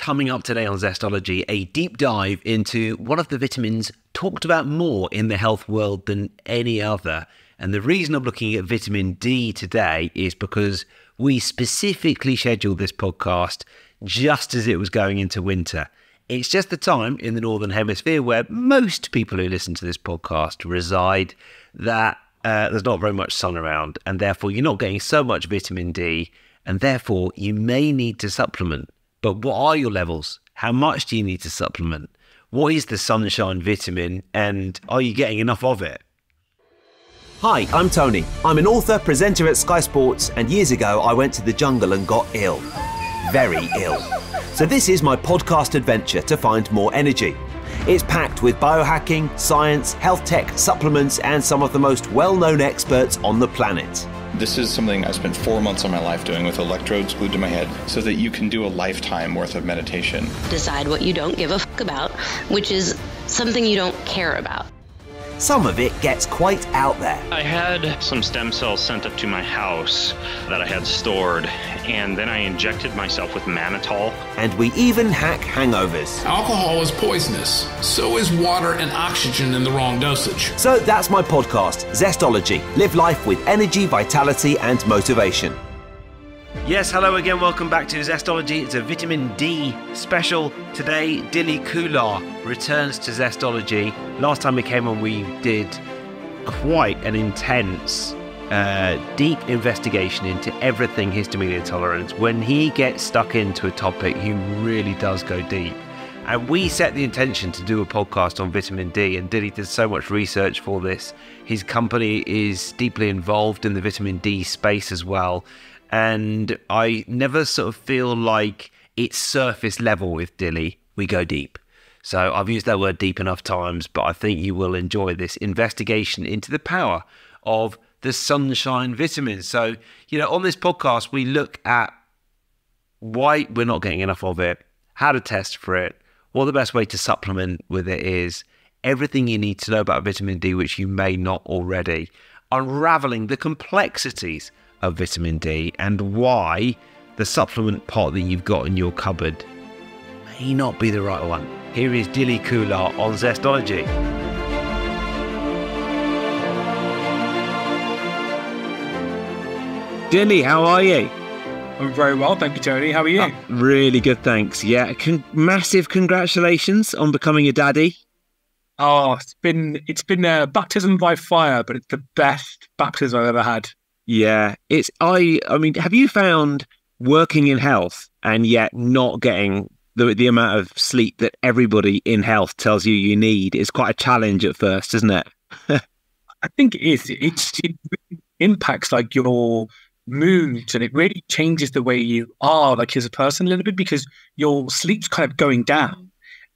Coming up today on Zestology, a deep dive into one of the vitamins talked about more in the health world than any other. And the reason I'm looking at vitamin D today is because we specifically scheduled this podcast just as it was going into winter. It's just the time in the Northern Hemisphere where most people who listen to this podcast reside that there's not very much sun around, and therefore you're not getting so much vitamin D, and therefore you may need to supplement. But what are your levels? How much do you need to supplement? What is the sunshine vitamin, and are you getting enough of it? Hi, I'm Tony. I'm an author, presenter at Sky Sports, and years ago I went to the jungle and got ill. Very ill. So this is my podcast adventure to find more energy. It's packed with biohacking, science, health tech, supplements, and some of the most well-known experts on the planet. This is something I spent 4 months of my life doing with electrodes glued to my head so that you can do a lifetime worth of meditation. Decide what you don't give a f*** about, which is something you don't care about. Some of it gets quite out there. I had some stem cells sent up to my house that I had stored, and then I injected myself with mannitol. And we even hack hangovers. Alcohol is poisonous. So is water and oxygen in the wrong dosage. So that's my podcast, Zestology. Live life with energy, vitality, and motivation. Yes, hello again. Welcome back to Zestology. It's a vitamin D special. Today, Dilly Kular returns to Zestology. Last time we came on, we did quite an intense, deep investigation into everything histamine intolerance. When he gets stuck into a topic, he really does go deep. And we set the intention to do a podcast on vitamin D, and Dilly did so much research for this. His company is deeply involved in the vitamin D space as well. And I never sort of feel like it's surface level with Dilly. We go deep. So I've used that word deep enough times, but I think you will enjoy this investigation into the power of the sunshine vitamin. So, on this podcast, we look at why we're not getting enough of it, how to test for it, what the best way to supplement with it is, everything you need to know about vitamin D, which you may not already, unraveling the complexities of vitamin D and why the supplement pot that you've got in your cupboard may not be the right one. Here is Dilly Kular on Zestology. Dilly, how are you? I'm very well, thank you, Tony. How are you? Really good, thanks. Yeah, massive congratulations on becoming a daddy. Oh, it's been a baptism by fire, but it's the best baptism I've ever had. Yeah, I mean, have you found working in health and yet not getting the amount of sleep that everybody in health tells you need is quite a challenge at first, isn't it? I think it is. It really impacts like your moods, and it really changes the way you are like as a person a little bit, because your sleep's kind of going down.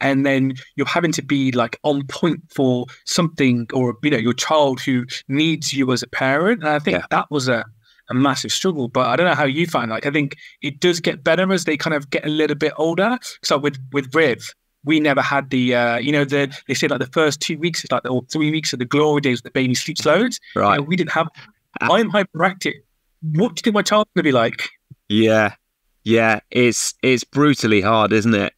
And then you're having to be like on point for something, or your child who needs you as a parent. And I think that was a massive struggle. But I don't know how you find. Like, I think it does get better as they kind of get a little bit older. So with Riv, we never had the they say like the first 2 weeks is like or 3 weeks of the glory days the baby sleeps loads. Right. We didn't have. I'm hyperactive. What do you think my child's gonna be like? Yeah, it's brutally hard, isn't it?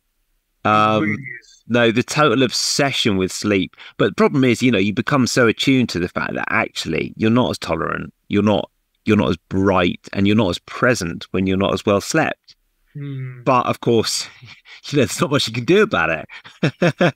No, the total obsession with sleep. But the problem is, you become so attuned to the fact that actually you're not as tolerant, you're not as bright, and you're not as present when you're not as well slept. But of course, there's not much you can do about it.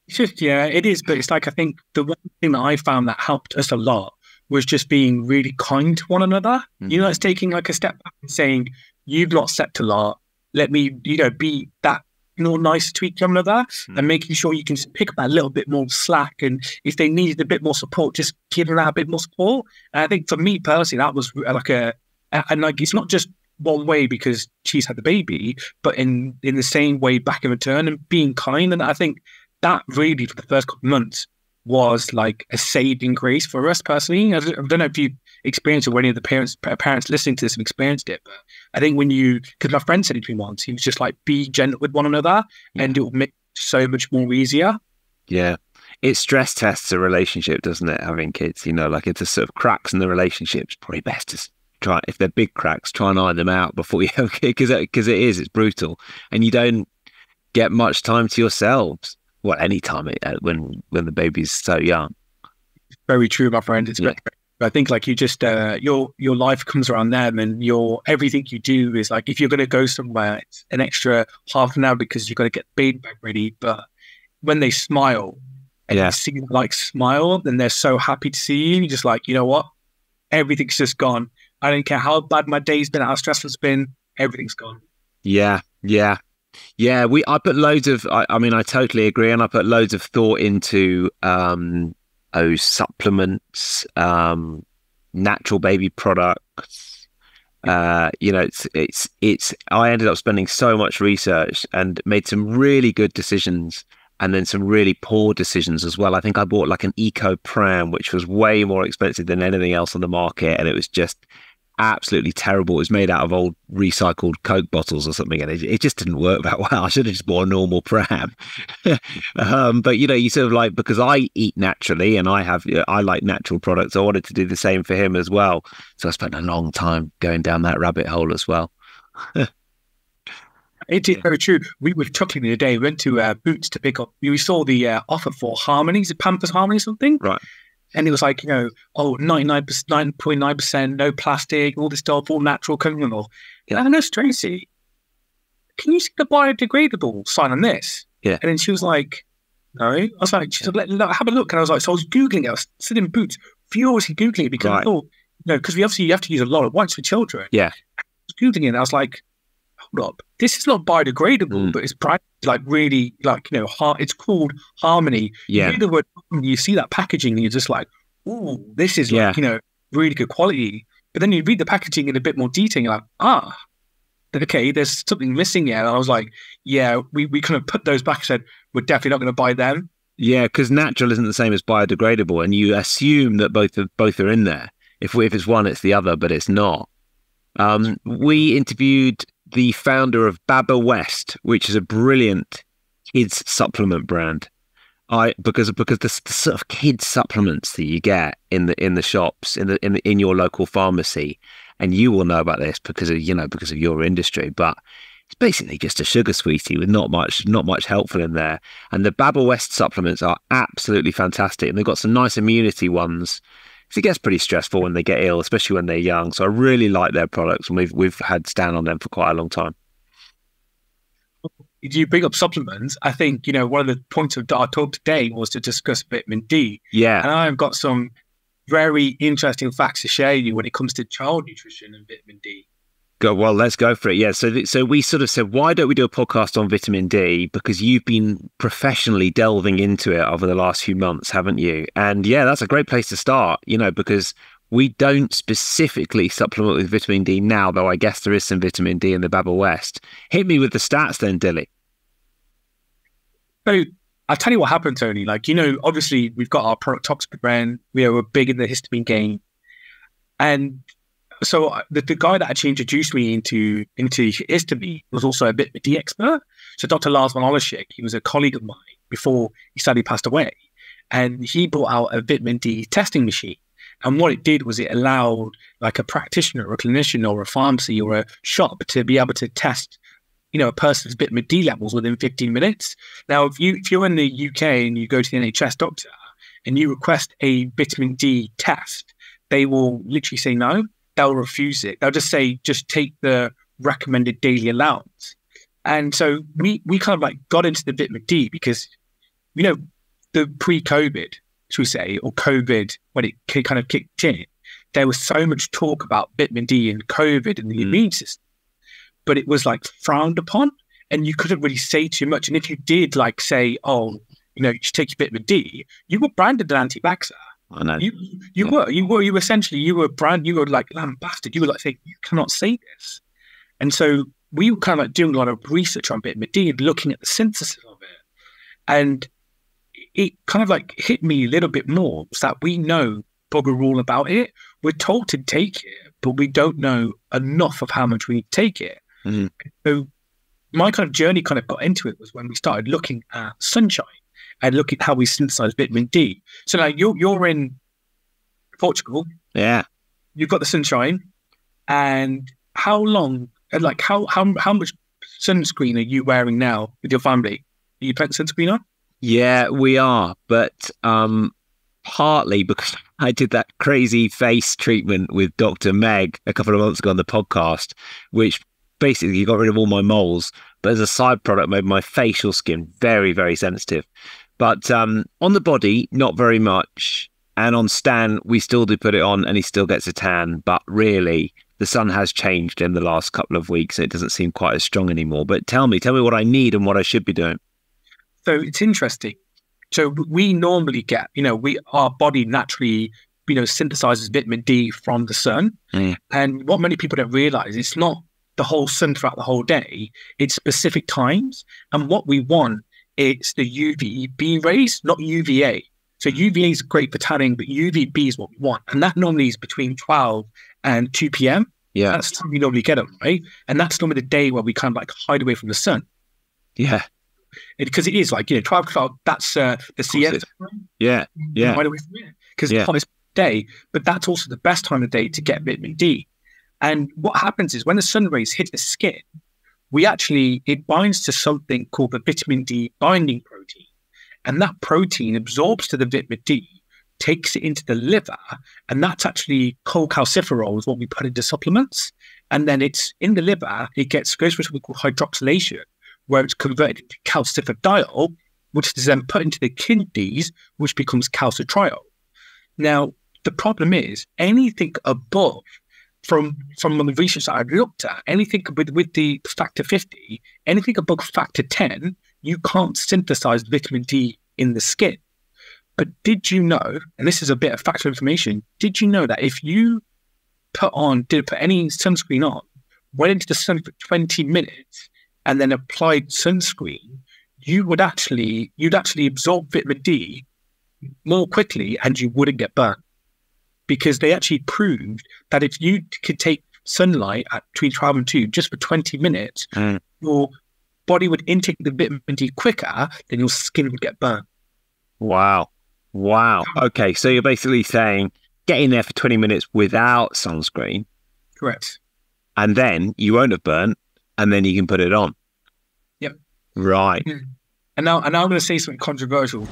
It's just, it is. But it's like, I think the one thing that I found that helped us a lot was just being really kind to one another. It's taking like a step back and saying, you've not slept a lot. Let me, be that nice to each other, and making sure you can pick up that little bit more slack. And if they needed a bit more support, just give them that a bit more support. And I think for me personally, that was like and like it's not just one way because she's had the baby, but in the same way back in return, and being kind. And I think that really for the first couple of months was like a saving grace for us personally. I don't know if you experienced it, or any of the parents listening to this have experienced it, but I think because my friend said it to me once, he was just like, be gentle with one another, and it will make it so much more easier. Yeah. It stress tests a relationship, doesn't it? Having kids, like if there's sort of cracks in the relationship, it's probably best to if they're big cracks, try and iron them out before you, because it's brutal, and you don't get much time to yourselves. Well, any time when the baby's so young. Very true, my friend. It's very, I think like you just your life comes around them, and everything you do is like, if you're going to go somewhere, it's an extra half an hour because you've got to get the baby bag ready. But when they smile and you see them like smile, then they're so happy to see you. You're just like, you know what? Everything's just gone. I don't care how bad my day's been, how stressful it's been. Everything's gone. Yeah. I put loads of. I mean, I totally agree, and I put loads of thought into supplements, natural baby products. It's. I ended up spending so much research and made some really good decisions, and then some really poor decisions as well. I think I bought like an eco pram, which was way more expensive than anything else on the market, and it was just absolutely terrible. It was made out of old recycled Coke bottles or something, and it just didn't work that well. I should have just bought a normal pram. But you sort of like, because I eat naturally and I like natural products, I wanted to do the same for him as well. So I spent a long time going down that rabbit hole as well. It is very true. We were chuckling the other day. We went to Boots to pick up. We saw the offer for Harmonies, Pampers Harmony, something. Right. And it was like, 99.9%, no plastic, all this stuff, all natural, criminal. Yeah. And I know, Tracy, can you see the biodegradable sign on this? Yeah. And then she was like, no. I was like, she said, have a look. And I was like, so I was Googling it. I was sitting in Boots, furiously Googling it because I thought, because you have to use a lot of wipes for children. Yeah. I was Googling it and I was like, hold up, this is not biodegradable, but it's like really like, it's called Harmony. Yeah. You hear the word, you see that packaging and you're just like, ooh, this is like, really good quality. But then you read the packaging in a bit more detail, you're like, okay, there's something missing here. And I was like, yeah, we kind of put those back and said, we're definitely not going to buy them. Yeah, because natural isn't the same as biodegradable, and you assume that both are in there. If it's one, it's the other, but it's not. We interviewed the founder of Baba West, which is a brilliant kids supplement brand. Because the sort of kids supplements that you get in the shops in your local pharmacy, and you will know about this because of your industry, but it's basically just a sugar sweetie with not much helpful in there. And the Baba West supplements are absolutely fantastic, and they've got some nice immunity ones. It gets pretty stressful when they get ill, especially when they're young. So I really like their products, and we've had Stan on them for quite a long time. You bring up supplements. I think, one of the points of our talk today was to discuss vitamin D. Yeah. And I've got some very interesting facts to share you when it comes to child nutrition and vitamin D. Well, let's go for it. Yeah. So we sort of said, why don't we do a podcast on vitamin D? Because you've been professionally delving into it over the last few months, haven't you? And yeah, that's a great place to start, because we don't specifically supplement with vitamin D now, though I guess there is some vitamin D in the Baba West. Hit me with the stats then, Dilly. So I'll tell you what happened, Tony. Like, obviously we've got our product toxic brand. We are big in the histamine game. And so the guy that actually introduced me into histamine was also a vitamin D expert. So Dr. Lars von Oleschik, he was a colleague of mine before he sadly passed away. And he brought out a vitamin D testing machine. And what it did was it allowed like a practitioner or a clinician or a pharmacy or a shop to be able to test a person's vitamin D levels within 15 minutes. Now, if you're in the UK and you go to the NHS doctor and you request a vitamin D test, they will literally say no. They'll refuse it. They'll just say, just take the recommended daily allowance. And so we kind of like got into the vitamin D because, the pre-COVID, should we say, or COVID, when it kind of kicked in, there was so much talk about vitamin D and COVID and the immune system. But it was like frowned upon, and you couldn't really say too much. And if you did like say, you should take your vitamin D, you were branded an anti-vaxxer. I know. You were essentially, you were like lambasted. You were like saying, you cannot say this. And so we were kind of like doing a lot of research on vitamin D and looking at the synthesis of it. And it kind of like hit me a little bit more, so that we know bugger all about it. We're told to take it, but we don't know enough of how much we need to take it. Mm-hmm. So my kind of journey kind of got into it was when we started looking at sunshine and looking at how we synthesize vitamin D. So now you're in Portugal. Yeah. You've got the sunshine. And how long, like how much sunscreen are you wearing now with your family? Are you putting sunscreen on? Yeah, we are, but partly because I did that crazy face treatment with Dr. Meg a couple of months ago on the podcast, which basically got rid of all my moles, but as a side product made my facial skin very, very sensitive. But on the body, not very much. And on Stan, we still do put it on and he still gets a tan. But really, the sun has changed in the last couple of weeks. It doesn't seem quite as strong anymore. But tell me what I need and what I should be doing. So it's interesting. So we normally get, our body naturally, synthesizes vitamin D from the sun. And what many people don't realize, it's not the whole sun throughout the whole day. It's specific times. And what we want is the UVB rays, not UVA. So UVA is great for tanning, but UVB is what we want. And that normally is between 12 and 2 p.m. Yeah. That's the time we normally get them, right? And that's normally the day where we kind of like hide away from the sun. Yeah. Because it is like, 12 o'clock, that's the CF. Yeah. Yeah. Right away from it. Because it's the hottest day, but that's also the best time of day to get vitamin D. And what happens is when the sun rays hit the skin, it binds to something called the vitamin D binding protein. And that protein absorbs to the vitamin D, takes it into the liver, and that's actually cholecalciferol is what we put into supplements. And then it's in the liver, goes through something called hydroxylation, where it's converted into calcifidiol, which is then put into the kidneys, which becomes calcitriol. Now, the problem is anything above, from the research that I've looked at, anything with the factor 50, anything above factor 10, you can't synthesize vitamin D in the skin. But did you know, and this is a bit of factual information, did you know that if you didn't put any sunscreen on, went into the sun for 20 minutes, and then applied sunscreen, you'd actually absorb vitamin D more quickly and you wouldn't get burnt. Because they actually proved that if you could take sunlight at between 12 and 2 just for 20 minutes, your body would intake the vitamin D quicker than your skin would get burnt. Wow. Okay, so you're basically saying get in there for 20 minutes without sunscreen. Correct. And then you won't have burnt, and then you can put it on. Yep. Right. And now I'm going to say something controversial.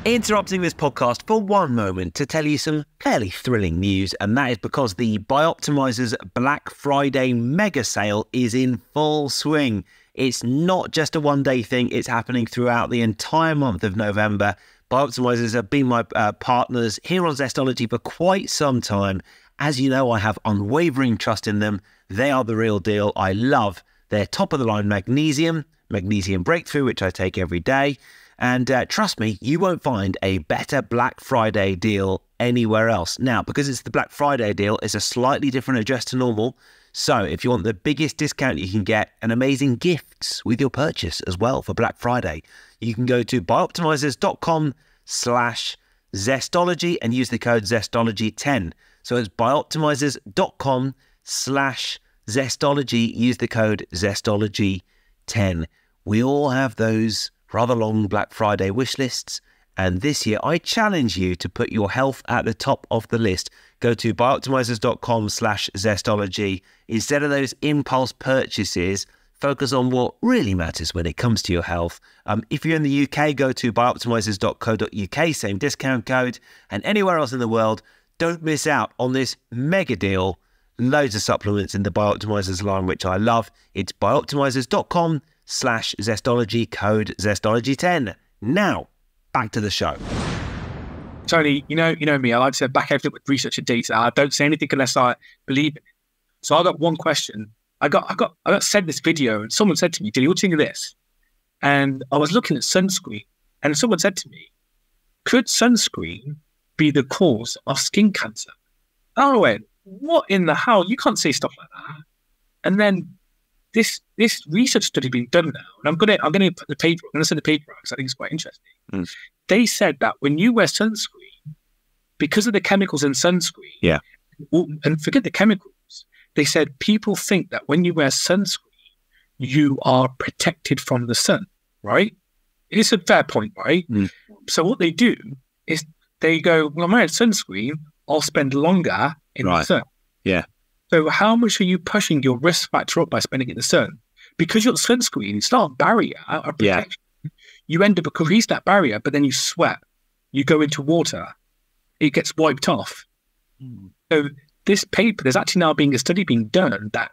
Interrupting this podcast for one moment to tell you some fairly thrilling news, and that is because the BIOptimizers Black Friday mega sale is in full swing. It's not just a one-day thing, it's happening throughout the entire month of November. BIOptimizers have been my partners here on Zestology for quite some time. As you know, I have unwavering trust in them. They are the real deal. I love their top-of-the-line Magnesium Breakthrough, which I take every day. And trust me, you won't find a better Black Friday deal anywhere else. Now, because it's the Black Friday deal, it's a slightly different address to normal. So if you want the biggest discount you can get and amazing gifts with your purchase as well for Black Friday, you can go to bioptimizers.com/Zestology and use the code Zestology10. So it's bioptimizers.com/Zestology. Use the code Zestology10. We all have those rather long Black Friday wish lists, and this year I challenge you to put your health at the top of the list. Go to bioptimizers.com/Zestology. Instead of those impulse purchases, focus on what really matters when it comes to your health. If you're in the UK, go to bioptimizers.co.uk, same discount code, and anywhere else in the world, don't miss out on this mega deal. Loads of supplements in the BIOptimizers line, which I love. It's bioptimizers.com/Zestology, code Zestology10. Now, back to the show. Tony, you know me. I like to back everything with research and data. I don't say anything unless I believe it. So I got one question. I got sent this video, and someone said to me, "Dilly, what do you think of this?" And I was looking at sunscreen, and someone said to me, "Could sunscreen be the cause of skin cancer?" And I went, "What in the hell? You can't say stuff like that." And then this research study being done now, and I'm gonna put the paper. I'm gonna send the paper out because I think it's quite interesting. They said that when you wear sunscreen, because of the chemicals in sunscreen, and forget the chemicals, they said people think that when you wear sunscreen, you are protected from the sun. Right? It's a fair point, right? So what they do is they go, "Well, I'm wearing sunscreen. I'll spend longer in the sun." Yeah. So how much are you pushing your risk factor up by spending it in the sun? Because your sunscreen, it's not a barrier of protection. You end up increasing that barrier, but then you sweat. You go into water. It gets wiped off. So this paper, there's actually now being a study being done that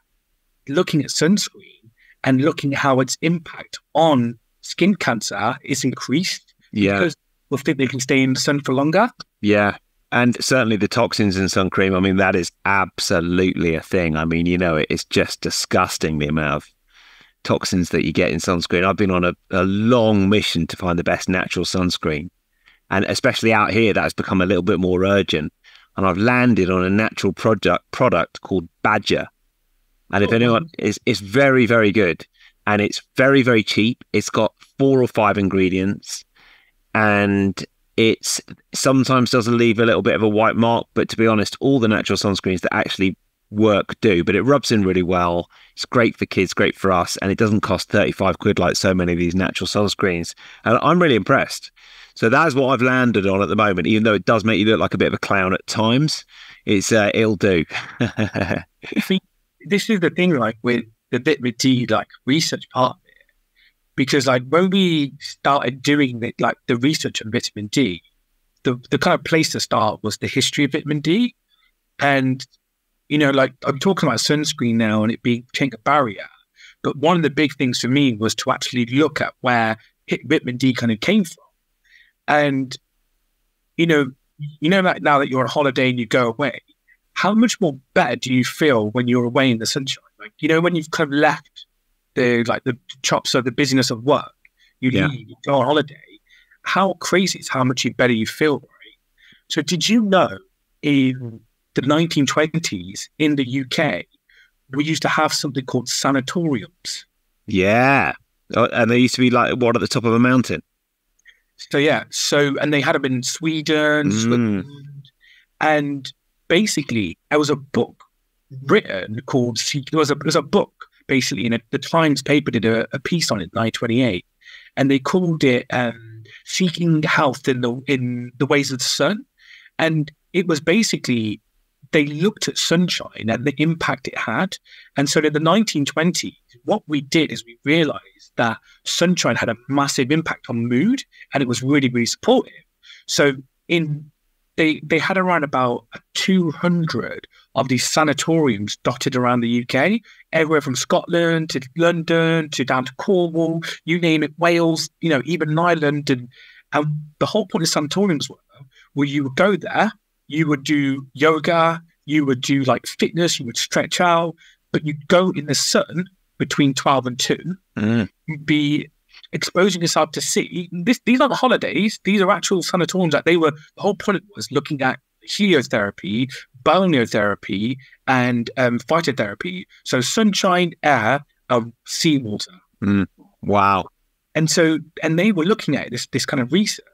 looking at sunscreen and looking at how its impact on skin cancer is increased. Because we'll think they can stay in the sun for longer. Yeah. And certainly the toxins in sun cream, I mean, that is absolutely a thing. I mean, it's just disgusting, the amount of toxins that you get in sunscreen. I've been on a long mission to find the best natural sunscreen. And especially out here, that has become a little bit more urgent. And I've landed on a natural product called Badger. And if anyone, it's very, very good. And it's very, very cheap. It's got 4 or 5 ingredients. And it's sometimes doesn't leave a little bit of a white mark, but to be honest, all the natural sunscreens that actually work do, but it rubs in really well. It's great for kids, great for us, and it doesn't cost 35 quid like so many of these natural sunscreens. And I'm really impressed. So that's what I've landed on at the moment, even though it does make you look like a bit of a clown at times. It'll do. This is the thing, like with the Vit D, like research part of it, because like when we started doing the research on vitamin D, the kind of place to start was the history of vitamin D. And, like I'm talking about sunscreen now and it being a barrier. But one of the big things for me was to actually look at where vitamin D kind of came from. And, that now that you're on holiday and you go away, how much more better do you feel when you're away in the sunshine? Like, when you've kind of left the chops of the busyness of work, you leave, you go on holiday, how crazy is how much better you feel, right? So did you know in the 1920s in the UK, we used to have something called sanatoriums? Yeah. And they used to be like, at the top of a mountain? So, and they had them in Sweden, Switzerland, and basically there was a book written called, there was a book basically, and the Times paper did a piece on it in 1928, and they called it Seeking Health in the Ways of the Sun. And it was basically, they looked at sunshine and the impact it had. And so in the 1920s, what we did is we realized that sunshine had a massive impact on mood, and it was really, really supportive. So they had around about 200 of these sanatoriums dotted around the UK, everywhere from Scotland to London to down to Cornwall, you name it, Wales, even Ireland. And the whole point of sanatoriums were you would go there, you would do yoga, you would do like fitness, you would stretch out, but you'd go in the sun between 12 and 2, you'd be exposing yourself to see. These aren't holidays, these are actual sanatoriums. That the whole point was looking at heliotherapy, balneotherapy, and phytotherapy. So sunshine, air, seawater. Wow. And they were looking at this kind of research.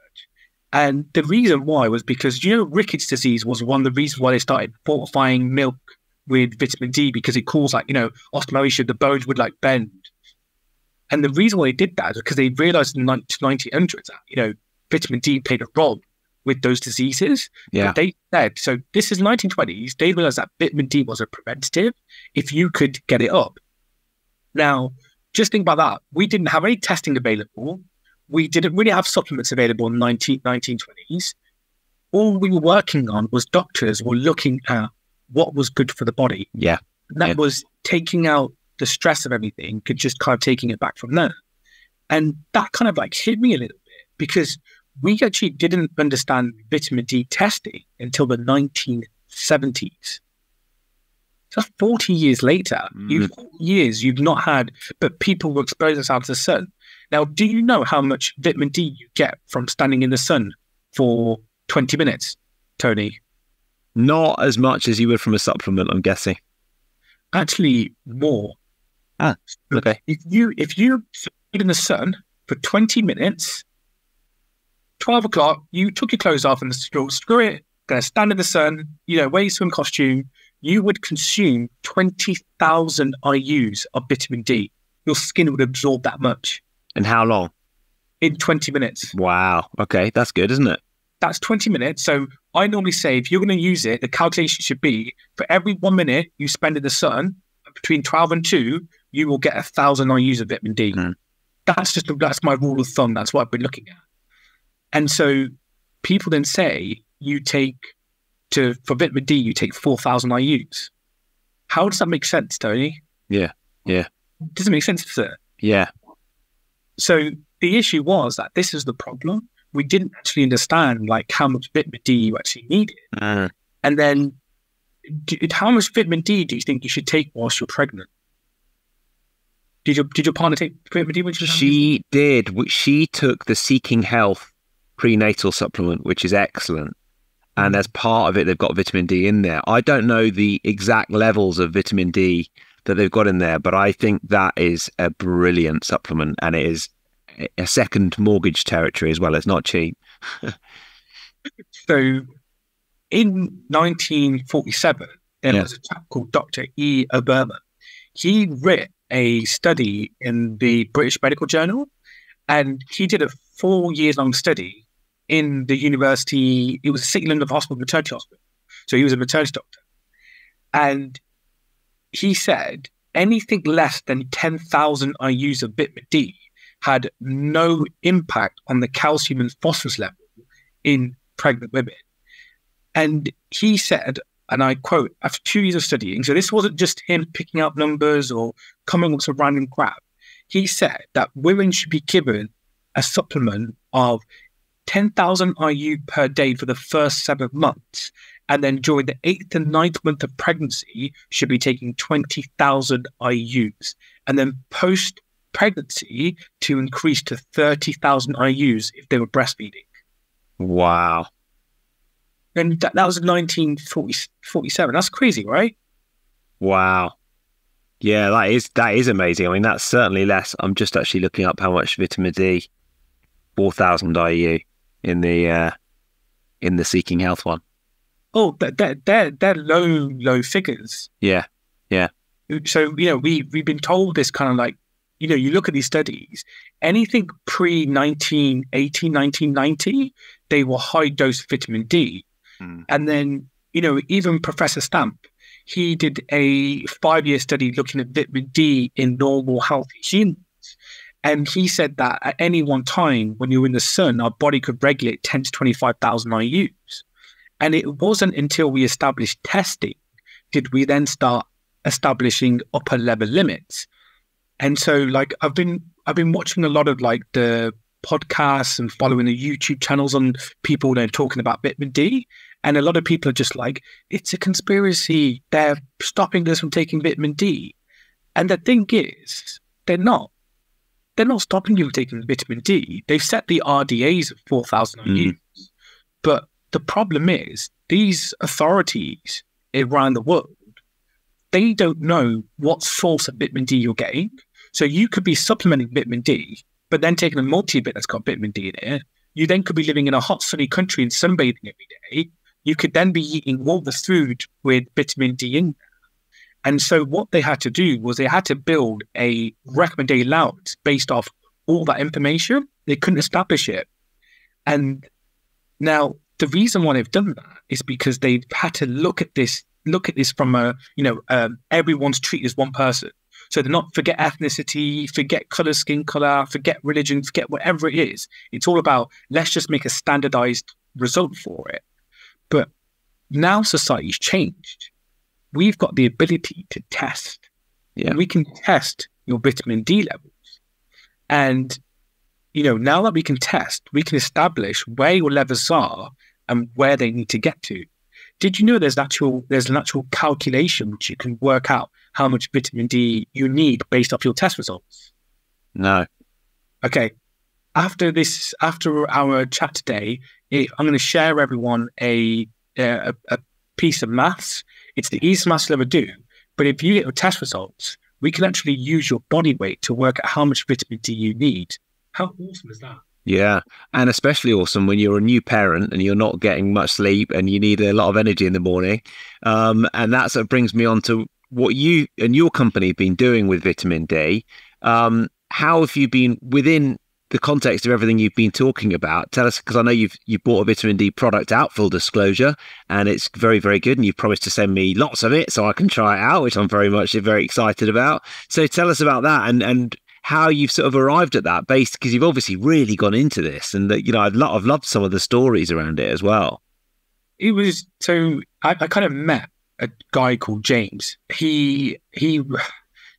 And the reason why was because, rickets disease was one of the reasons why they started fortifying milk with vitamin D, because it caused osteomalacia, the bones would bend. And the reason why they did that is because they realized in the 1900s that, vitamin D played a role with those diseases. Yeah. But they said, so this is 1920s, they realized that vitamin D was a preventative if you could get it up. Now, just think about that. We didn't have any testing available. We didn't really have supplements available in the 1920s. All we were working on was doctors were looking at what was good for the body. Yeah. And that was taking out the stress of everything, could just kind of taking it back from there. And that kind of hit me a little bit, because we actually didn't understand vitamin D testing until the 1970s. So 40 years later, 40 years you've not had, but people were exposing themselves to the sun. Now, do you know how much vitamin D you get from standing in the sun for 20 minutes, Tony? Not as much as you would from a supplement, I'm guessing. Actually, more. Okay. If you stood in the sun for 20 minutes, 12 o'clock, you took your clothes off and screw it, gonna stand in the sun, wear your swim costume, you would consume 20,000 IUs of vitamin D. Your skin would absorb that much. And how long? In 20 minutes. Wow. Okay, that's good, isn't it? That's 20 minutes. So I normally say if you're going to use it, the calculation should be for every 1 minute you spend in the sun, between 12 and 2, you will get 1,000 IUs of vitamin D. That's my rule of thumb. That's what I've been looking at. And so people then say for vitamin D, you take 4,000 IUs. How does that make sense, Tony? Yeah. It doesn't make sense, does it? Yeah. So the issue was that this is the problem. We didn't actually understand like how much vitamin D you actually needed. And then how much vitamin D do you think you should take whilst you're pregnant? Did your partner take vitamin D when she was She did. She took the Seeking Health prenatal supplement, which is excellent. And as part of it, they've got vitamin D in there. I don't know the exact levels of vitamin D that they've got in there, but I think that is a brilliant supplement, and it is a second mortgage territory as well. It's not cheap. So in 1947, there was a chap called Dr. E. Obermann. He wrote a study in the British Medical Journal, and he did a 4-year-long study in the university. It was City London Hospital, maternity hospital. So he was a maternity doctor. And he said anything less than 10,000 IUs of vitamin D had no impact on the calcium and phosphorus level in pregnant women. And he said, and I quote, after 2 years of studying, so this wasn't just him picking out numbers or coming up with some random crap. He said that women should be given a supplement of 10,000 IU per day for the first 7 months. And then during the 8th and 9th month of pregnancy, should be taking 20,000 IUs. And then post-pregnancy to increase to 30,000 IUs if they were breastfeeding. Wow. And that was in 1947. That's crazy, right? Wow. Yeah, that is amazing. I mean, that's certainly less. I'm just actually looking up how much vitamin D, 4,000 IU in the Seeking Health one. Oh, they're low figures. Yeah. So, we've been told this kind of like, you look at these studies, anything pre-1980, 1990, they were high dose vitamin D. And then, even Professor Stamp, he did a 5-year study looking at vitamin D in normal, healthy humans. And he said that at any one time when you're in the sun, our body could regulate 10 to 25,000 IUs. And it wasn't until we established testing did we then start establishing upper level limits. And so like I've been watching a lot of like the podcasts and following the YouTube channels on people that are talking about vitamin D. And a lot of people are just like, it's a conspiracy. They're stopping us from taking vitamin D. And the thing is, they're not. They're not stopping you from taking vitamin D. They've set the RDAs at 4,000 IUs. But the problem is, these authorities around the world, they don't know what source of vitamin D you're getting. So you could be supplementing vitamin D, but then taking a multivit that's got vitamin D in it. You then could be living in a hot, sunny country and sunbathing every day. You could then be eating all the food with vitamin D in there. And so what they had to do was they had to build a recommended allowance based off all that information. They couldn't establish it. And now the reason why they've done that is because they've had to look at this from everyone's treated as one person. So they're not forget ethnicity, forget color, skin color, forget religion, forget whatever it is. It's all about, let's just make a standardized result for it. But now society's changed. We've got the ability to test. Yeah. We can test your vitamin D levels. And, now that we can test, we can establish where your levels are and where they need to get to. Did you know there's an actual calculation which you can work out how much vitamin D you need based off your test results? No. Okay. After our chat today, I'm going to share everyone a piece of maths. It's the easiest maths you'll ever do. But if you get your test results, we can actually use your body weight to work out how much vitamin D you need. How awesome is that? Yeah, and especially awesome when you're a new parent and you're not getting much sleep and you need a lot of energy in the morning. And that sort of brings me on to what you and your company have been doing with vitamin D. How have you been within the context of everything you've been talking about, tell us, because I know you've bought a vitamin D product out, full disclosure, and it's very, very good, and you've promised to send me lots of it so I can try it out, which I'm very excited about. So tell us about that and how you've sort of arrived at that base, because you've obviously really gone into this, and I've loved some of the stories around it as well. It was so I kind of met a guy called James.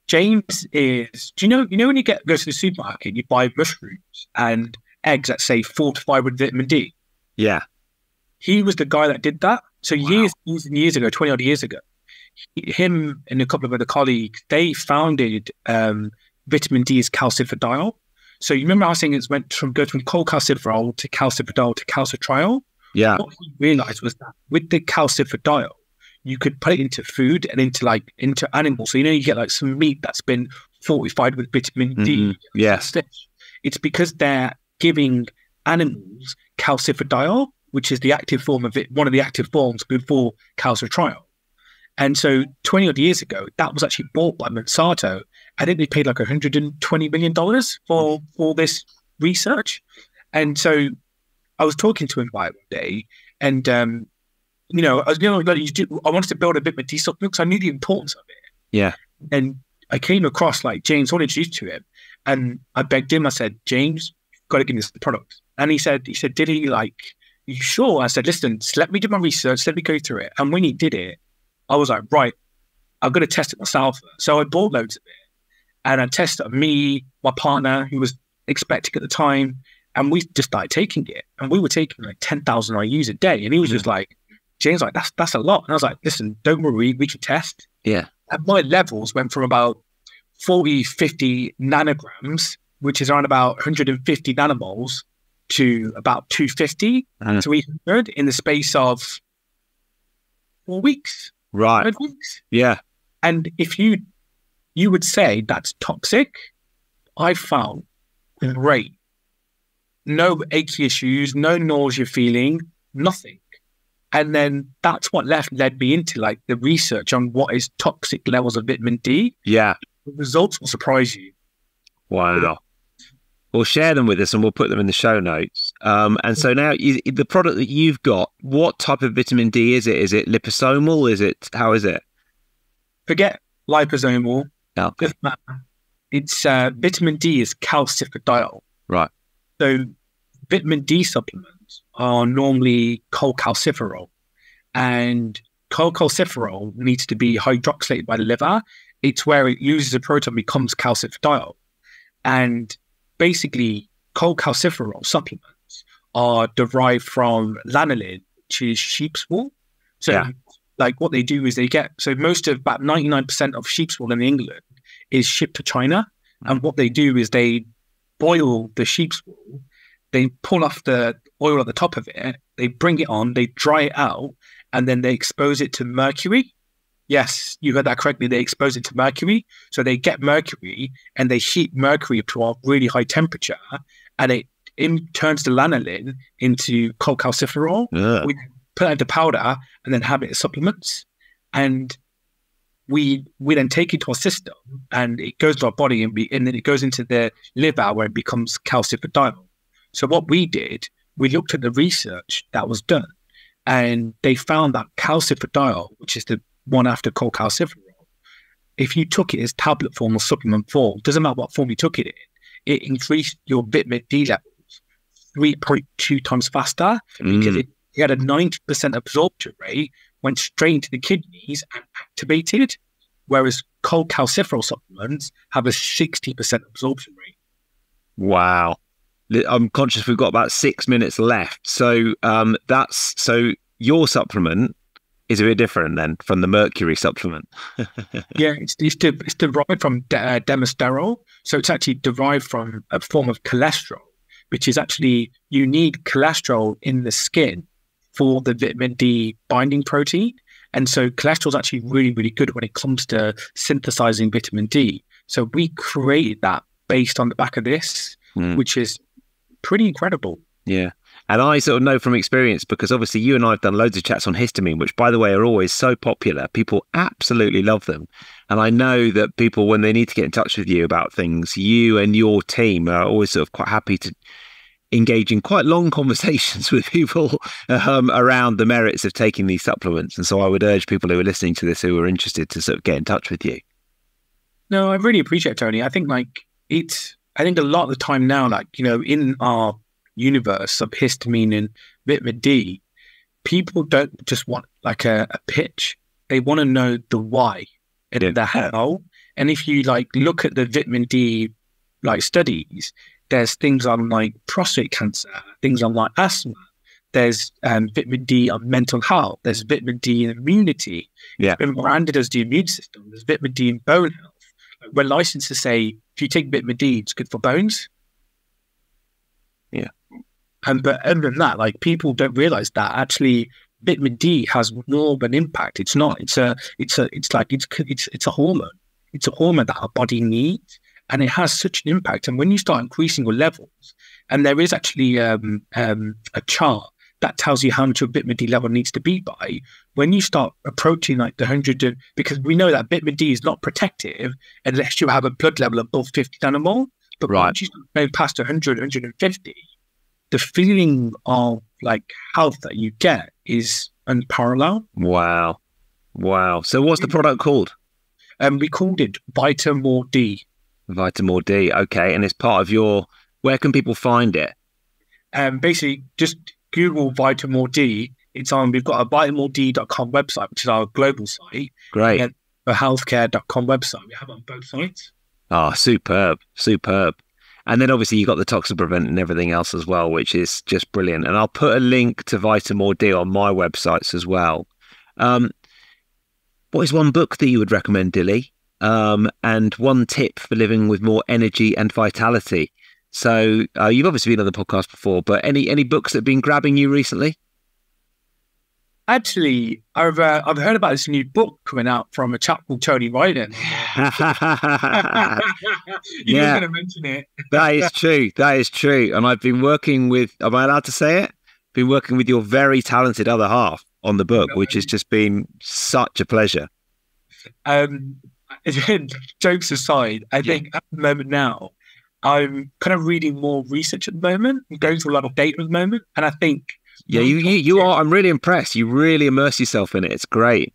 James is, do you know when you go to the supermarket, you buy mushrooms and eggs that say fortified with vitamin D? Yeah. He was the guy that did that. So years and years ago, 20 odd years ago, him and a couple of other colleagues, they founded vitamin D as calcifidiol. So you remember I was saying it went from cholecalciferol to calcifidiol to calcitriol? Yeah. What he realized was that with the calcifidiol, you could put it into food and into animals. So, you get like some meat that's been fortified with vitamin D. Yes. It's because they're giving animals calcifidiol, which is the active form of it, one of the active forms before calcitriol. And so 20 odd years ago, that was actually bought by Monsanto. I think they paid like $120 million for this research. And so I was talking to him about it one day, and I wanted to build a vitamin D supplement because I knew the importance of it. Yeah. And I came across like James, I wanted to introduce to him, and I begged him. I said, James, you've got to give me this product. And he said, Dilly, like, you sure? I said, listen, just let me do my research, let me go through it. And when he did it, I was like, right, I'm going to test it myself. So I bought loads of it, and I tested it on me, my partner, who was expecting at the time, and we just started taking it. And we were taking like 10,000 IUs a day. And he was just like, James, like, that's a lot. And I was like, listen, don't worry, we can test. Yeah. And my levels went from about 40, 50 nanograms, which is around about 150 nanomoles, to about 250 to 300 in the space of 4 weeks. Right. 5 weeks. Yeah. And if you would say that's toxic, I found great. No achy issues, no nausea feeling, nothing. And then that's what led me into like the research on what is toxic levels of vitamin D. Yeah. The results will surprise you. Wow. We'll share them with us and we'll put them in the show notes. And so now the product that you've got, what type of vitamin D is it? Is it liposomal? How is it? Forget liposomal. Okay. It's vitamin D is calcifidiol. Right. So vitamin D supplements are normally cholecalciferol, and cholecalciferol needs to be hydroxylated by the liver. It's where it loses a proton, becomes calcifidiol. And basically, cholecalciferol supplements are derived from lanolin, which is sheep's wool. So like what they do is most of about 99% of sheep's wool in England is shipped to China. And what they do is they boil the sheep's wool, they pull off the oil at the top of it, they bring it on, they dry it out, and then they expose it to mercury. Yes, you heard that correctly. They expose it to mercury. So they get mercury and they heat mercury up to a really high temperature, and it turns the lanolin into cholecalciferol. We put it into powder and then have it as supplements. And we then take it to our system, and it goes to our body, and then it goes into the liver where it becomes calcifidiol. So what we did, we looked at the research that was done, and they found that calcifidiol, which is the one after cholecalciferol, if you took it as tablet form or supplement form, doesn't matter what form you took it in, it increased your vitamin D levels 3.2 times faster because it had a 90% absorption rate, went straight into the kidneys and activated, whereas cholecalciferol supplements have a 60% absorption rate. Wow. I'm conscious we've got about 6 minutes left. So so your supplement is a bit different then from the mercury supplement. Yeah, it's derived from demosterol. So it's actually derived from a form of cholesterol, which is actually, you need cholesterol in the skin for the vitamin D binding protein. And so cholesterol is actually really, really good when it comes to synthesizing vitamin D. So we created that based on the back of this, which is pretty incredible. Yeah. And I sort of know from experience, because obviously you and I have done loads of chats on histamine, which, by the way, are always so popular. People absolutely love them. And I know that people, when they need to get in touch with you about things, you and your team are always sort of quite happy to engage in quite long conversations with people around the merits of taking these supplements. And so I would urge people who are listening to this who are interested to sort of get in touch with you. No, I really appreciate it, Tony. I think I think a lot of the time now, like, you know, in our universe of histamine and vitamin D, people don't just want like a pitch. They want to know the why and the how. And if you like look at the vitamin D like studies, there's things on like prostate cancer, things on like asthma. There's vitamin D on mental health. There's vitamin D in immunity. Yeah. It's been branded as the immune system. There's vitamin D in bone health. Like, we're licensed to say if you take vitamin D, it's good for bones. Yeah. But other than that, like, people don't realize that actually vitamin D has more of an impact. It's not. It's a hormone. It's a hormone that our body needs, and it has such an impact. And when you start increasing your levels, and there is actually a chart that tells you how much your vitamin D level needs to be by, when you start approaching like the 100, because we know that vitamin D is not protective unless you have a blood level above 50 nanomolar. But once you start going past 100, 150, the feeling of like health that you get is unparalleled. Wow. So what's the product called? We called it Vitamin D. Vitamin D. Okay. And it's part of your, where can people find it? Basically just Google Vitamin D. It's on, we've got a vitamald.com website, which is our global site. Great. And a healthcare.com website. We have it on both sites. Oh, superb. And then obviously you've got the Toxin Prevent and everything else as well, which is just brilliant. And I'll put a link to Vitamin D on my websites as well. What is one book that you would recommend, Dilly? And one tip for living with more energy and vitality? So you've obviously been on the podcast before, but any books that have been grabbing you recently? Actually, I've heard about this new book coming out from a chap called Tony Ryden. You were going to mention it. That is true. And I've been working with, am I allowed to say it? Been working with your very talented other half on the book, which has just been such a pleasure. Jokes aside, I think at the moment now, I'm kind of reading more research at the moment. I'm going through a lot of data at the moment. And I think... Yeah, you are. I'm really impressed. You really immerse yourself in it. It's great.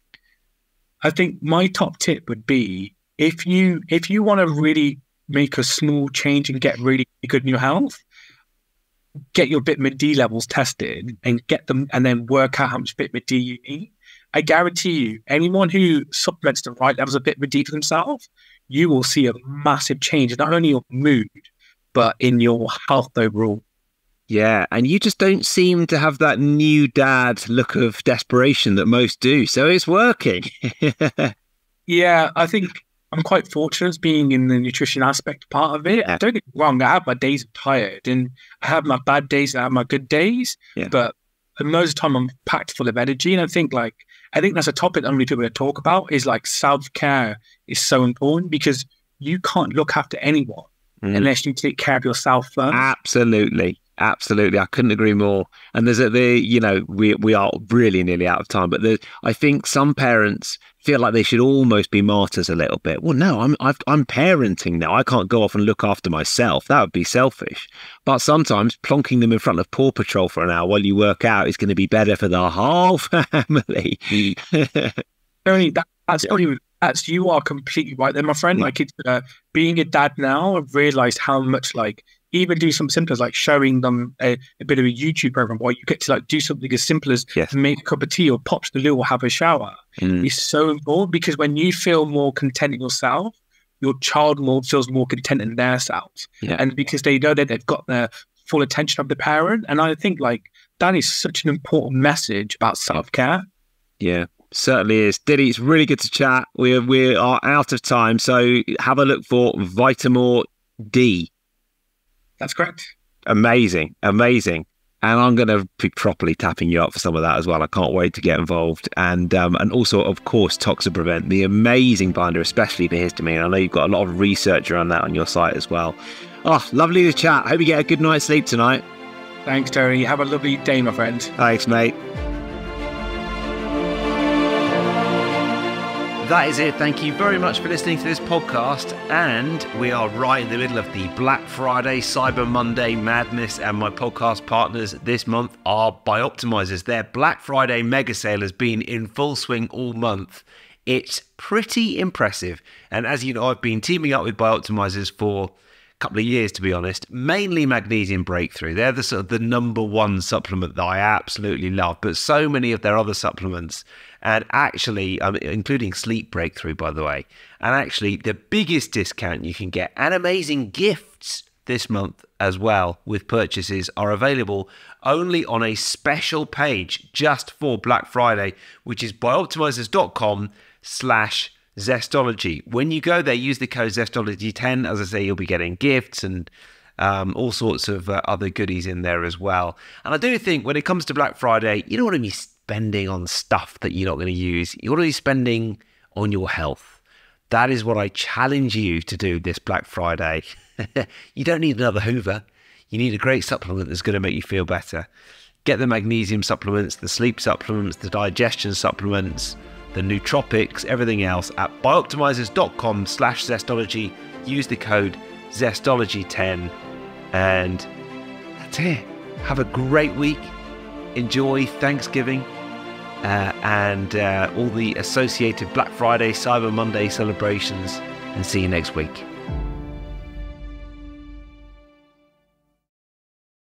I think my top tip would be if you want to really make a small change and get really good in your health, get your vitamin D levels tested and get them, and then work out how much vitamin D you need. I guarantee you, anyone who supplements the right levels of vitamin D for themselves, you will see a massive change, not only in your mood, but in your health overall. Yeah, and you just don't seem to have that new dad look of desperation that most do. So it's working. Yeah, I think I'm quite fortunate being in the nutrition aspect part of it. Yeah. Don't get me wrong, I have my days I'm tired and I have my bad days and I have my good days. Yeah. But most of the time I'm packed full of energy. And I think that's a topic that only people talk about is like self-care is so important because you can't look after anyone unless you take care of yourself first. Absolutely. I couldn't agree more. And we are really nearly out of time, but I think some parents feel like they should almost be martyrs a little bit. Well, no, I'm parenting now. I can't go off and look after myself. That would be selfish. But sometimes plonking them in front of Paw Patrol for an hour while you work out is going to be better for the whole family. Tony, that's you are completely right there, my friend. Like, it's being a dad now, I've realized how much even do some simple as like showing them a bit of a YouTube program where you get to like do something as simple as make a cup of tea or pop to the loo or have a shower. It's so important because when you feel more content in yourself, your child feels more content in their selves. Yeah. And because they know that they've got the full attention of the parent. And I think that is such an important message about self-care. Yeah. Certainly is. Dilly, it's really good to chat. We are out of time, so have a look for Vitamin D. That's correct. Amazing. And I'm going to be properly tapping you up for some of that as well. I can't wait to get involved. And also, of course, Toxin Prevent, the amazing binder, especially for histamine. I know you've got a lot of research around that on your site as well. Oh, lovely to chat. Hope you get a good night's sleep tonight. Thanks, Terry. Have a lovely day, my friend. Thanks, mate. That is it. Thank you very much for listening to this podcast. And we are right in the middle of the Black Friday, Cyber Monday madness. And my podcast partners this month are BIOptimizers. Their Black Friday mega sale has been in full swing all month. It's pretty impressive. And as you know, I've been teaming up with BIOptimizers for couple of years, to be honest, mainly Magnesium Breakthrough. They're the sort of the number one supplement that I absolutely love, but so many of their other supplements, and actually, including Sleep Breakthrough, by the way, and actually the biggest discount you can get and amazing gifts this month as well with purchases are available only on a special page just for Black Friday, which is bioptimizers.com/Zestology. When you go there, use the code Zestology10. As I say, you'll be getting gifts and all sorts of other goodies in there as well. And I do think when it comes to Black Friday, you don't want to be spending on stuff that you're not going to use. You want to be spending on your health. That is what I challenge you to do this Black Friday. You don't need another Hoover. You need a great supplement that's going to make you feel better. Get the magnesium supplements, the sleep supplements, the digestion supplements, the nootropics, everything else at bioptimizers.com/Zestology. Use the code Zestology10. And that's it. Have a great week. Enjoy Thanksgiving and all the associated Black Friday, Cyber Monday celebrations. And see you next week.